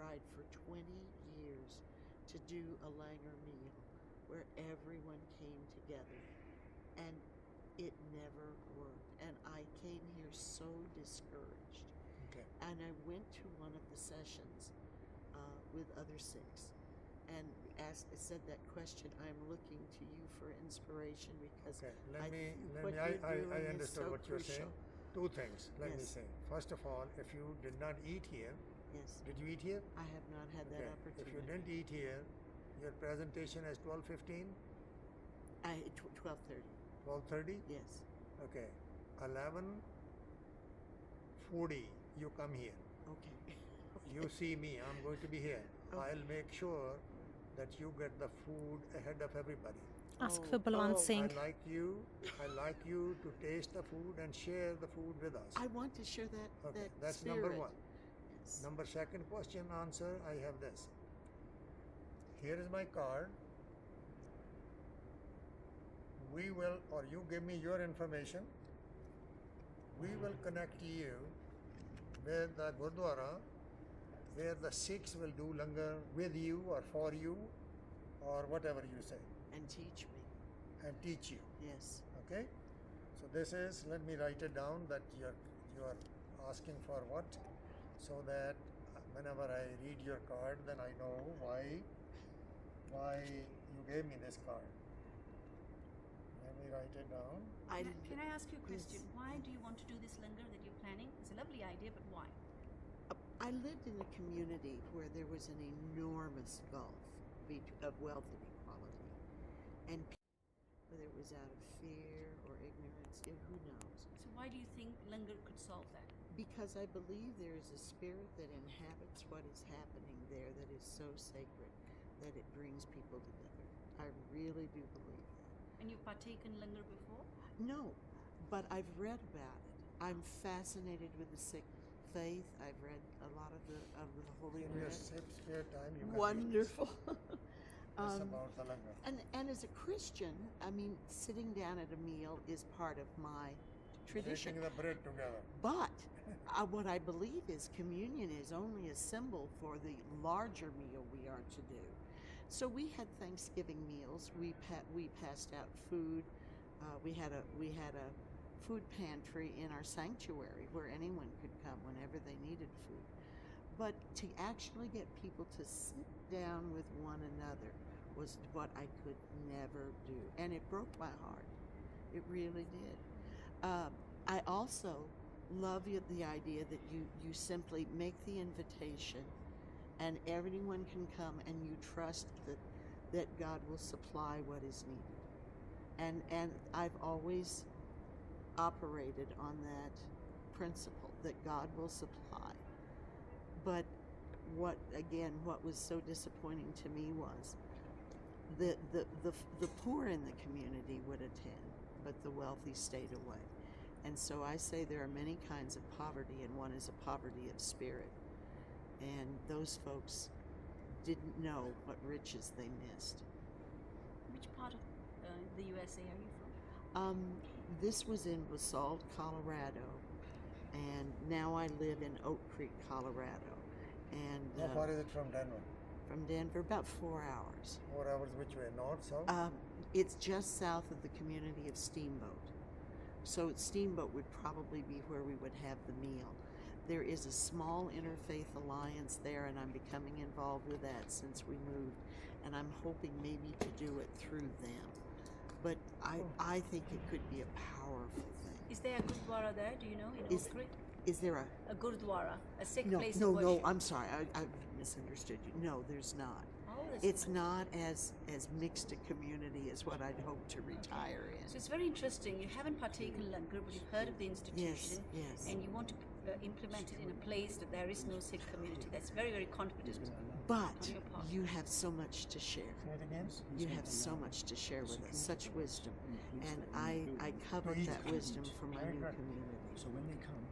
tried for 20 years to do a Langar meal where everyone came together, and it never worked. And I came here so discouraged. Okay. And I went to one of the sessions with other SIKHS and said that question. I'm looking to you for inspiration because Okay. I understood what you're saying. Two things. Let me Yes. say. First of all, if you did not eat here, Yes, did you eat here? I have not had that opportunity. If you didn't eat here, your presentation is 12:15. 12:30. 12:30. Yes. Okay. 11:40. You come here. Okay. You see me. I'm going to be here. Okay. I'll make sure that you get the food ahead of everybody. Ask for Balwant Singh. I like you to taste the food and share the food with us. I want to share that. Okay, that that's spirit. number one. Yes. Second question answer, I have this. Here is my card. We will, or you give me your information. We will connect you with the Gurdwara where the SIKHS will do Langar with you or for you or whatever you say. And teach me. And teach you. Yes. Okay? So this is, let me write it down that you are asking for what, so that whenever I read your card, then I know why you gave me this card. Let me write it down. Can I ask you a question? Yes. Why do you want to do this Langar that you're planning? It's a lovely idea, but why? I lived in a community where there was an enormous gulf of wealth inequality, and whether it was out of fear or ignorance, who knows? So why do you think Langar could solve that? Because I believe there is a spirit that inhabits what is happening there that is so sacred that it brings people together. I really do believe that. And you've partaken Langar before? No, but I've read about it. I'm fascinated with the Sikh faith. I've read a lot of the Holy In your Writ. spare time, you can Wonderful. It's about the Langar. And as a Christian, I mean, sitting down at a meal is part of my tradition. Breaking the bread together. But what I believe is communion is only a symbol for the larger meal we are to do. So we had Thanksgiving meals. We passed out food. We had a food pantry in our sanctuary where anyone could come whenever they needed food. But to actually get people to sit down with one another was what I could never do. And it broke my heart. It really did. I also love the idea that you simply make the invitation and everyone can come and you trust that God will supply what is needed. And I've always operated on that principle that God will supply. But what was so disappointing to me was the poor in the community would attend, but the wealthy stayed away. And so I say there are many kinds of poverty, and one is a poverty of spirit. And those folks didn't know what riches they missed. Which part of the USA are you from? This was in Basalt, Colorado, and now I live in Oak Creek, Colorado. And how far is it from Denver? From Denver, about 4 hours. 4 hours which way? North, south? It's just south of the community of Steamboat. So Steamboat would probably be where we would have the meal. There is a small interfaith alliance there, and I'm becoming involved with that since we moved. And I'm hoping maybe to do it through them. But I think it could be a powerful thing. Is there a Gurdwara there? Do you know? In Oak Creek? Is there a Gurdwara, a Sikh place of worship? No, I'm sorry, I misunderstood you. No, there's not. It's not as mixed a community as what I'd hope to retire in. So it's very interesting. You haven't partaken Langar, but you've heard of the institution, yes. And you want to implement it in a place that there is no Sikh community. That's very, very confident. But you have so much to share. Say it again. You have so much to share with us, such wisdom, and I covet that wisdom for my new community. So when they come,